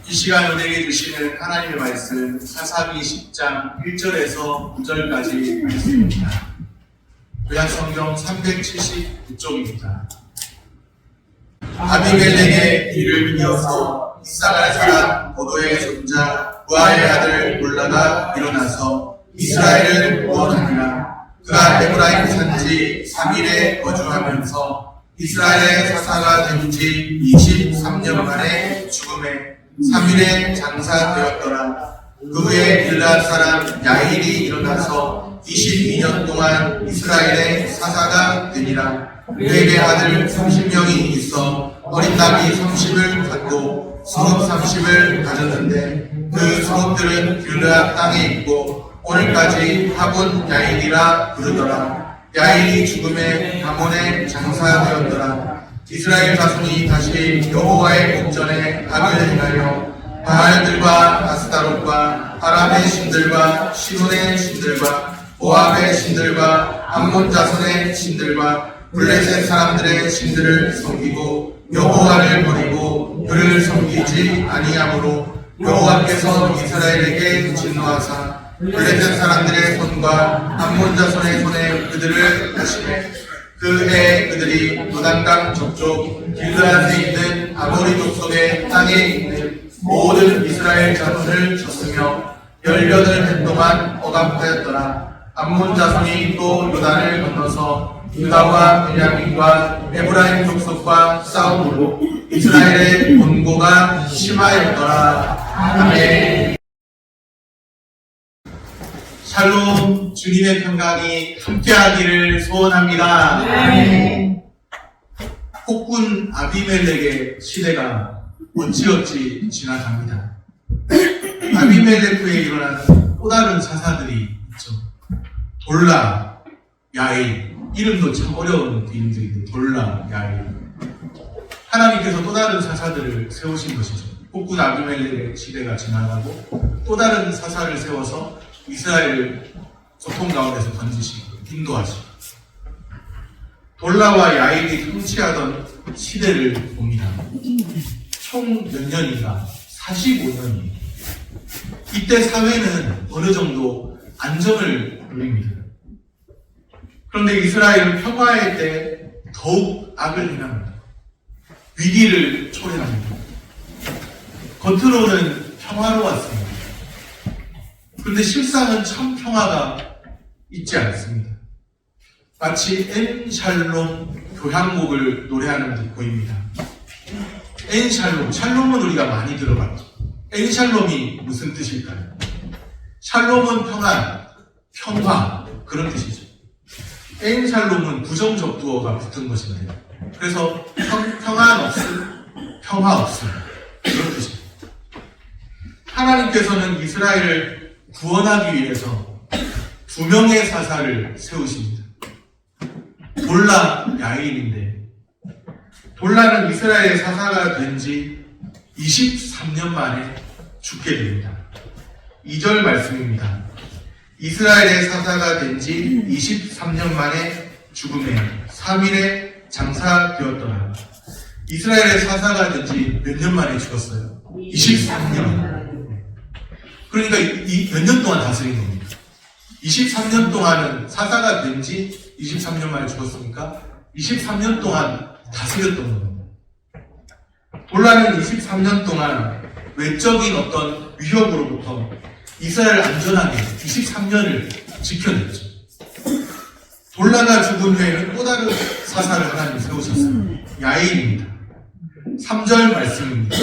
이 시간 우리에게 주시는 하나님의 말씀 사사기 10장 1절에서 9절까지 말씀입니다. 구약성경 379쪽입니다. 아비멜렉의 뒤를 이어서 이스라엘 사람 고도의 손자 부하의 아들 몰라가 일어나서 이스라엘을 구원하니라. 그가 에브라임 산지 3일에 거주하면서 이스라엘의 사사가 된 지 23년 만에 죽음에 3일에 장사되었더라. 그 후에 길앗 사람 야일이 일어나서 22년 동안 이스라엘의 사사가 되니라. 그에게 아들 30명이 있어 어린 나귀 30을 갖고 성읍 30을 가졌는데 그 성읍들은 길앗 땅에 있고 오늘까지 하본 야일이라 부르더라. 야일이 죽음에 가몬에 장사되었더라. 이스라엘 자손이 다시 여호와의 목전에 악을 행하여 바알들과 아스타롯과 아람의 신들과 시돈의 신들과 모압의 신들과 암몬 자손의 신들과 블레셋 사람들의 신들을 섬기고 여호와를 버리고 그를 섬기지 아니하므로 여호와께서 이스라엘에게 진노하사 블레셋 사람들의 손과 암몬 자손의 손에 그들을 하시매 그 해 그들이 요단강 저쪽 길르앗에 있는 아모리 족속의 땅에 있는 모든 이스라엘 자손을 쳤으며 18해 동안 억압하였더라. 암몬 자손이 또 요단을 건너서 유다와 베냐민과 에브라임 족속과 싸움으로 이스라엘의 본고가 심하였더라. 아멘. 샬롬, 주님의 평강이 함께하기를 소원합니다. 아멘. 폭군 아비멜렉의 시대가 어찌어찌 지나갑니다. 아비멜렉 후에 일어난 또 다른 사사들이 있죠. 돌라, 야일, 이름도 참 어려운 이름들인데 돌라, 야일. 하나님께서 또 다른 사사들을 세우신 것이죠. 폭군 아비멜렉의 시대가 지나가고 또 다른 사사를 세워서 이스라엘을 고통 가운데서 건지시고 인도하시고 돌라와 야일이 통치하던 시대를 봅니다. 총 몇 년인가? 45년이. 이때 사회는 어느 정도 안정을 누립니다. 그런데 이스라엘은 평화의 때 더욱 악을 행합니다. 위기를 초래합니다. 겉으로는 평화로웠습니다. 그런데 실상은 참 평화가 있지 않습니다. 마치 엔샬롬 교향곡을 노래하는 듯 보입니다. 엔샬롬, 샬롬은 우리가 많이 들어봤죠. 엔샬롬이 무슨 뜻일까요? 샬롬은 평안, 평화 그런 뜻이죠. 엔샬롬은 부정적 두어가 붙은 것인데 그래서 평안 없음, 평화 없음 그런 뜻입니다. 하나님께서는 이스라엘을 구원하기 위해서 2명의 사사를 세우십니다. 돌라, 야일인데 돌라는 이스라엘의 사사가 된 지 23년 만에 죽게 됩니다. 2절 말씀입니다. 이스라엘의 사사가 된 지 23년 만에 죽음에 3일에 장사되었더라. 이스라엘의 사사가 된 지 몇 년 만에 죽었어요? 23년. 그러니까 몇 년 동안 다스린 겁니다. 23년 동안은 사사가 된 지 23년 만에 죽었으니까 23년 동안 다스렸던 겁니다. 돌라는 23년 동안 외적인 어떤 위협으로부터 이스라엘을 안전하게 23년을 지켜냈죠. 돌라가 죽은 후에는 또 다른 사사를 하나님 세우셨어요. 야일입니다. 3절 말씀입니다.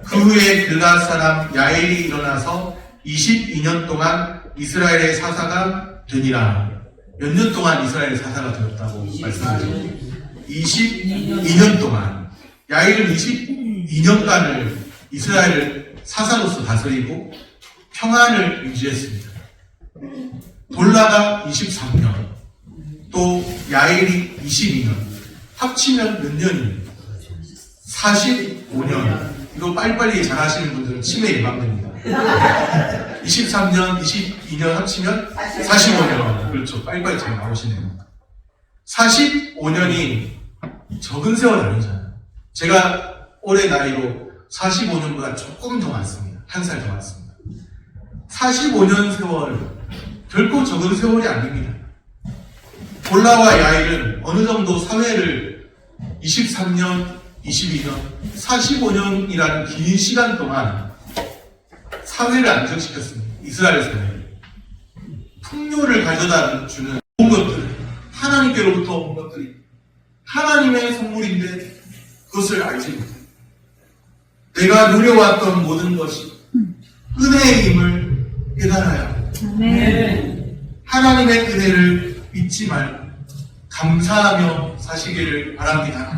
그 후에 길앗 사람 야일이 일어나서 22년 동안 이스라엘의 사사가 되니라. 몇 년 동안 이스라엘의 사사가 되었다고 말씀하죠? 22년 동안. 야일은 22년간을 이스라엘을 사사로서 다스리고 평안을 유지했습니다. 돌라가 23년, 또 야일이 22년. 합치면 몇 년입니까? 45년. 이거 빨리빨리 잘하시는 분들은 치매 예방됩니다. 23년, 22년 합치면 45년. 그렇죠. 빨리빨리 잘 나오시네요. 45년이 적은 세월 아니잖아요. 제가 올해 나이로 45년보다 조금 더 많습니다. 한 살 더 많습니다. 45년 세월, 결코 적은 세월이 아닙니다. 볼라와 야일은 어느 정도 사회를 23년, 22년, 45년이라는 긴 시간 동안 사회를 안정시켰습니다. 이스라엘 사회를. 풍요를 가져다 주는 모든 것들, 하나님께로부터 온 것들이 하나님의 선물인데 그것을 알지 못해요. 내가 누려왔던 모든 것이 은혜의 힘을 깨달아야 합니다. 하나님의 은혜를 잊지 말고 감사하며 사시기를 바랍니다.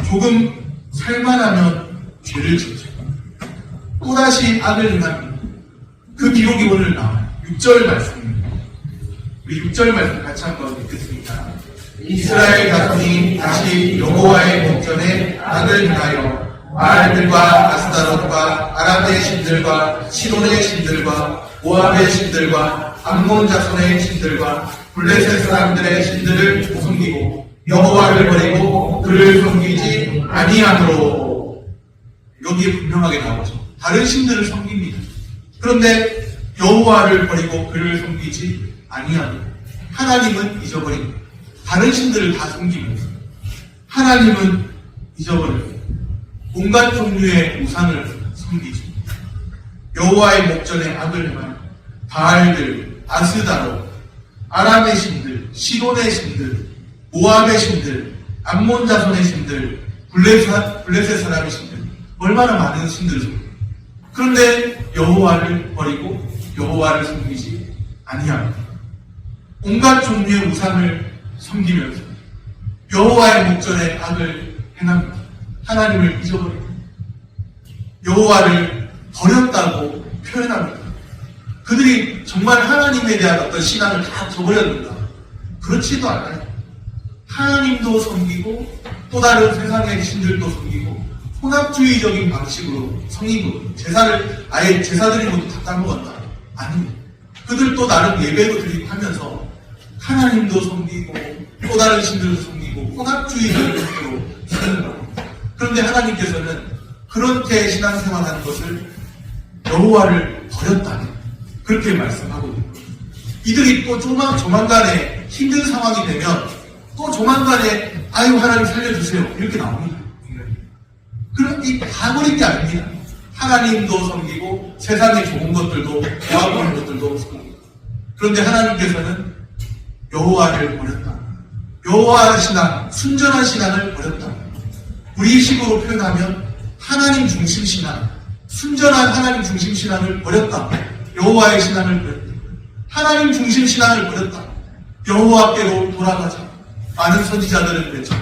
조금 살만하면 죄를 짓죠. 또다시 악을 행합니다. 그 기록이 오늘 나와요. 6절 말씀입니다. 우리 6절 말씀 같이 한번 읽겠습니다. 이스라엘 자손이 다시 여호와의 목전에 악을 행하여 바알들과 아스타롯과 아람의 신들과 시돈의 신들과 모압의 신들과 암몬 자손의 신들과 블레셋 사람들의 신들을 섬기고 여호와를 버리고 그를 섬기지 아니하므로. 여기에 분명하게 나오죠. 다른 신들을 섬깁니다. 그런데 여호와를 버리고 그를 섬기지 아니하므로. 하나님은 잊어버립니다. 다른 신들을 다 섬기면서 하나님은 잊어버립니다. 온갖 종류의 우상을 섬기죠. 여호와의 목전에 악을 행하여 바알들, 아스다롯, 아람의 신들, 시돈의 신들, 모압의 신들, 암몬 자손의 신들, 블레셋 사람의 신들, 얼마나 많은 신들을 섬겨요. 그런데 여호와를 버리고 여호와를 섬기지 아니합니다. 온갖 종류의 우상을 섬기면서 여호와의 목전에 악을 행합니다. 하나님을 잊어버립니다. 여호와를 버렸다고 표현합니다. 그들이 정말 하나님에 대한 어떤 신앙을 다 저버렸는가? 그렇지도 않아요. 하나님도 섬기고 또 다른 세상의 신들도 섬기고 혼합주의적인 방식으로 섬기고 제사를 아예 제사드린 것도 다 까먹었다. 아닙니다. 그들도 나름 예배도 드리고 하면서 하나님도 섬기고 또 다른 신들도 섬기고 혼합주의적인 방식으로 사는 겁니다. 그런데 하나님께서는 그렇게 신앙생활하는 것을 여호와를 버렸다는 그렇게 말씀하고 있는 거예요. 이들이 또 조만간에 힘든 상황이 되면 또 조만간에 아유 하나님 살려주세요 이렇게 나옵니다. 그럼 이 다 버린 게 아닙니다. 하나님도 섬기고 세상의 좋은 것들도 모아보는 것들도 섬기고. 그런데 하나님께서는 여호와를 버렸다. 여호와 신앙, 순전한 신앙을 버렸다. 우리 식으로 표현하면 하나님 중심 신앙, 순전한 하나님 중심 신앙을 버렸다. 여호와의 신앙을 버렸다. 하나님 중심 신앙을 버렸다. 여호와께로 돌아가자. 많은 선지자들은 그랬죠.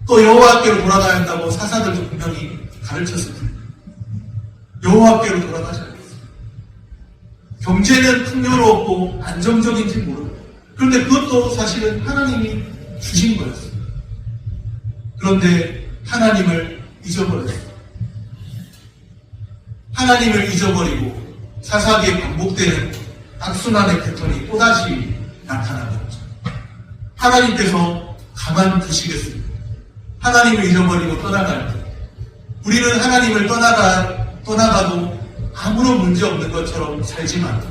또 여호와께로 돌아가야 한다고 사사들도 분명히 가르쳤을 텐데 여호와께로 돌아가지 않겠습니다. 경제는 풍요롭고 안정적인지 모르고 그런데 그것도 사실은 하나님이 주신 거였어요. 그런데 하나님을 잊어버렸어요. 하나님을 잊어버리고 사사기에 반복되는 악순환의 패턴이 또다시 나타나는 거죠. 하나님께서 가만 두시겠습니다. 하나님을 잊어버리고 떠나갈 때 우리는 하나님을 떠나가도 아무런 문제 없는 것처럼 살지만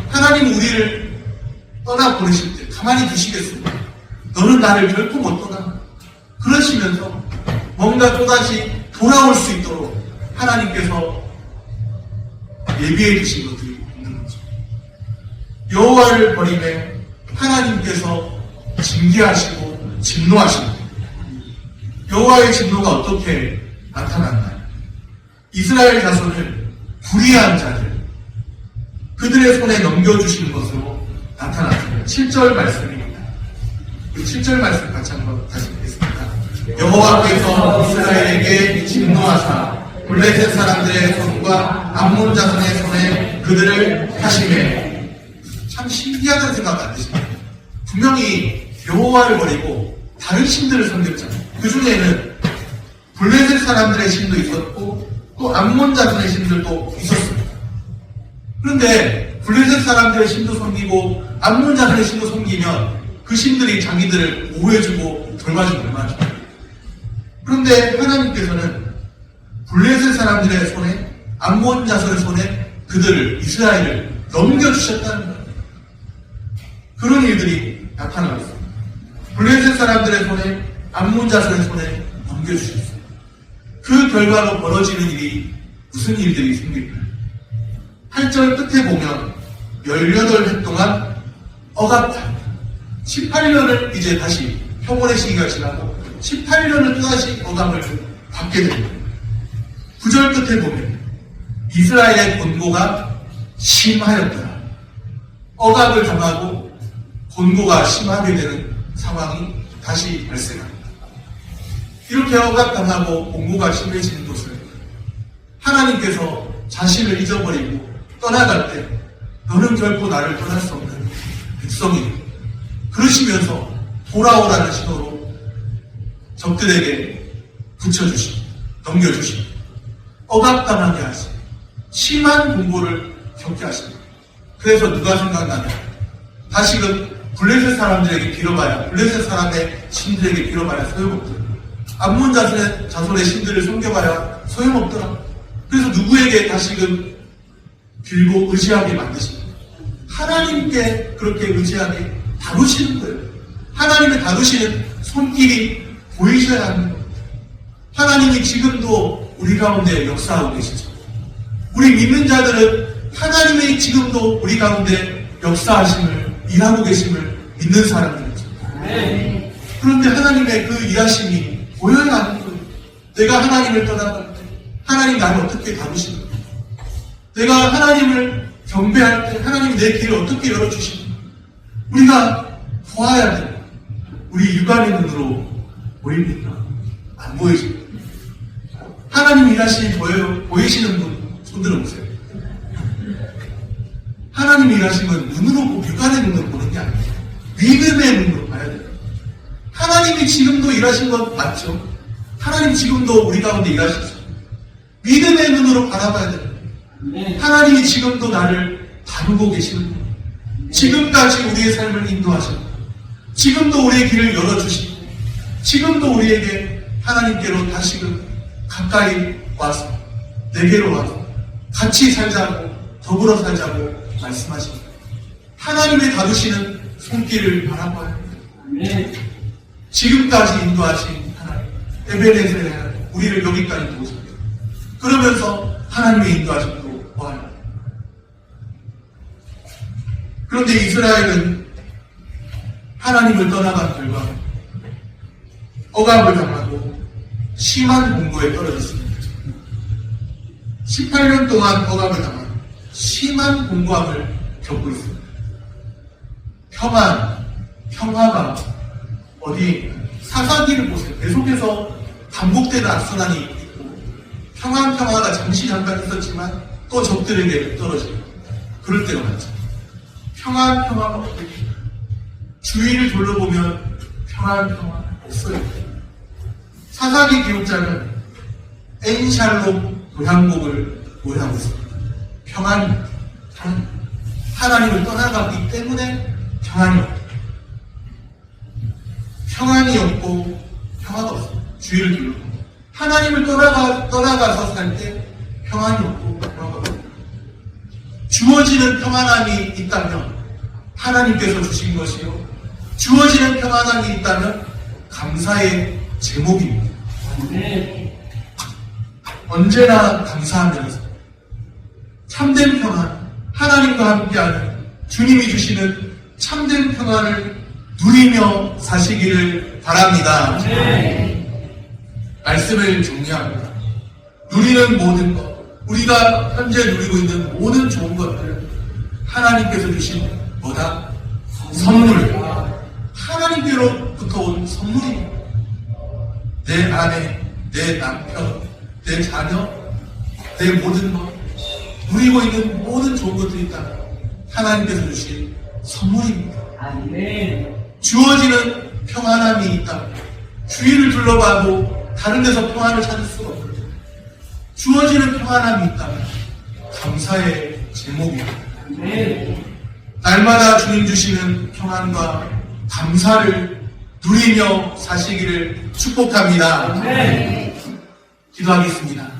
하나님 우리를 떠나보내실 때 가만히 두시겠습니다. 너는 나를 결코 못 떠나. 그러시면서 뭔가 또다시 돌아올 수 있도록 하나님께서 예비해 주신 것들이 있는 거죠. 여호와를 버리매 하나님께서 징계하시고 진노하십니다. 여호와의 진노가 어떻게 나타났나요? 이스라엘 자손을 불의한 자들 그들의 손에 넘겨주시는 것으로 나타났습니다. 7절 말씀입니다. 7절 말씀 같이 한번 다시 보겠습니다. 여호와께서 이스라엘에게 진노하사 블레셋 사람들의 손과 암몬 자손의 손에 그들을 하시매. 참 신기하다는 생각 안 드십니까? 분명히 여호와를 버리고 다른 신들을 섬겼잖아요. 그 중에는 블레셋 사람들의 신도 있었고 또 암몬 자손의 신들도 있었습니다. 그런데 블레셋 사람들의 신도 섬기고 암몬 자손의 신도 섬기면 그 신들이 자기들을 보호해주고 돌봐주면 얼마나 좋아요. 그런데 하나님께서는 블레셋 사람들의 손에, 암몬 자손의 손에 그들을, 이스라엘을 넘겨주셨다는 거예요. 그런 일들이 나타나고 있습니다. 블레셋 사람들의 손에, 암몬 자손의 손에 넘겨주셨어요. 그 결과로 벌어지는 일이 무슨 일들이 생길까요? 8절 끝에 보면 18해 동안 억압다. 18년을 이제 다시 평온의 시기가 지나고 18년을 또다시 억압을 받게 됩니다. 9절 끝에 보면 이스라엘의 곤고가 심하였더라. 억압을 당하고 곤고가 심하게 되는 상황이 다시 발생합니다. 이렇게 억압당하고 곤고가 심해지는 것을 하나님께서 자신을 잊어버리고 떠나갈 때 너는 결코 나를 떠날 수 없는 백성이다. 그러시면서 돌아오라는 신호로 적들에게 붙여주시고 넘겨주시고 억압당하게 하시고 심한 공고를 겪게 하십니다. 그래서 누가 생각나냐? 다시금 블레셋 사람들에게 빌어봐야, 블레셋 사람의 신들에게 빌어봐야 소용없더라. 암몬 자손의 신들을 섬겨봐야 소용없더라. 그래서 누구에게 다시금 빌고 의지하게 만드십니다. 하나님께 그렇게 의지하게 다루시는 거예요. 하나님의 다루시는 손길이 보이셔야 하는 거예요. 하나님이 지금도 우리 가운데 역사하고 계시죠. 우리 믿는 자들은 하나님의 지금도 우리 가운데 역사하심을, 일하고 계심을 믿는 사람들이죠. 네. 그런데 하나님의 그 일하심이 보여야 하는 거예요. 내가 하나님을 떠나갈 때 하나님 나를 어떻게 다루시는가? 내가 하나님을 경배할 때 하나님이 내 길을 어떻게 열어주시는가? 우리가 보아야 돼요. 우리 육안의 눈으로 보입니까? 안 보이죠? 하나님 일하심이 보이시는 분 손 들어보세요. 하나님 일하심은 눈으로 보고 육안의 눈으로 보는 게 아니에요. 믿음의 눈으로 봐야 돼요. 하나님이 지금도 일하신 건 맞죠? 하나님 지금도 우리 가운데 일하시죠. 믿음의 눈으로 바라봐야 돼요. 하나님이 지금도 나를 다루고 계시는 거예요. 지금까지 우리의 삶을 인도하시고 지금도 우리의 길을 열어주시고 지금도 우리에게 하나님께로 다시금 가까이 와서 내게로 와서 같이 살자고 더불어 살자고 말씀하십니다. 하나님의 다루시는 손길을 바라봐야 합니다. 지금까지 인도하신 하나님, 에베네셀의 하나님, 우리를 여기까지 도우십니다. 그러면서 하나님의 인도하심도 보아야 합니다. 그런데 이스라엘은 하나님을 떠나간 결과 억압을 당하고 심한 공고에 떨어졌습니다. 18년 동안 억압을 당하고 심한 공고함을 겪고 있습니다. 평화가 어디 사사기를 보세요. 계속해서 반복되는 악순환이 있고 평화가 잠깐 있었지만 또 적들에게 떨어지고 그럴 때가 많죠. 평화가 어디 주위를 둘러보면 평화 없어요. 사사기 기록자는 엔샬롬 교향곡을 노래하고 있습니다. 평안입니다. 하나님을 떠나갔기 때문에 평안이 없고 평안이 없고 평화가 없습니다. 주위를 둘러보고 하나님을 떠나가서 살 때 평안이 없고 평화가 없습니다. 주어지는 평안함이 있다면 하나님께서 주신 것이요 주어지는 평안함이 있다면 감사의 제목입니다. 언제나 감사하면서 참된 평안, 하나님과 함께하는 주님이 주시는 참된 평안을 누리며 사시기를 바랍니다. 말씀을 정리합니다. 누리는 모든 것, 우리가 현재 누리고 있는 모든 좋은 것들을 하나님께서 주신 뭐다? 선물. 하나님께로부터 온 선물입니다. 내 아내, 내 남편, 내 자녀, 내 모든 것, 누리고 있는 모든 좋은 것들이 있다면 하나님께서 주신 선물입니다. 주어지는 평안함이 있다면 주위를 둘러봐도 다른 데서 평안을 찾을 수가 없는데 주어지는 평안함이 있다면 감사의 제목입니다. 날마다 주님 주시는 평안과 감사를 누리며 사시기를 축복합니다. 기도하겠습니다.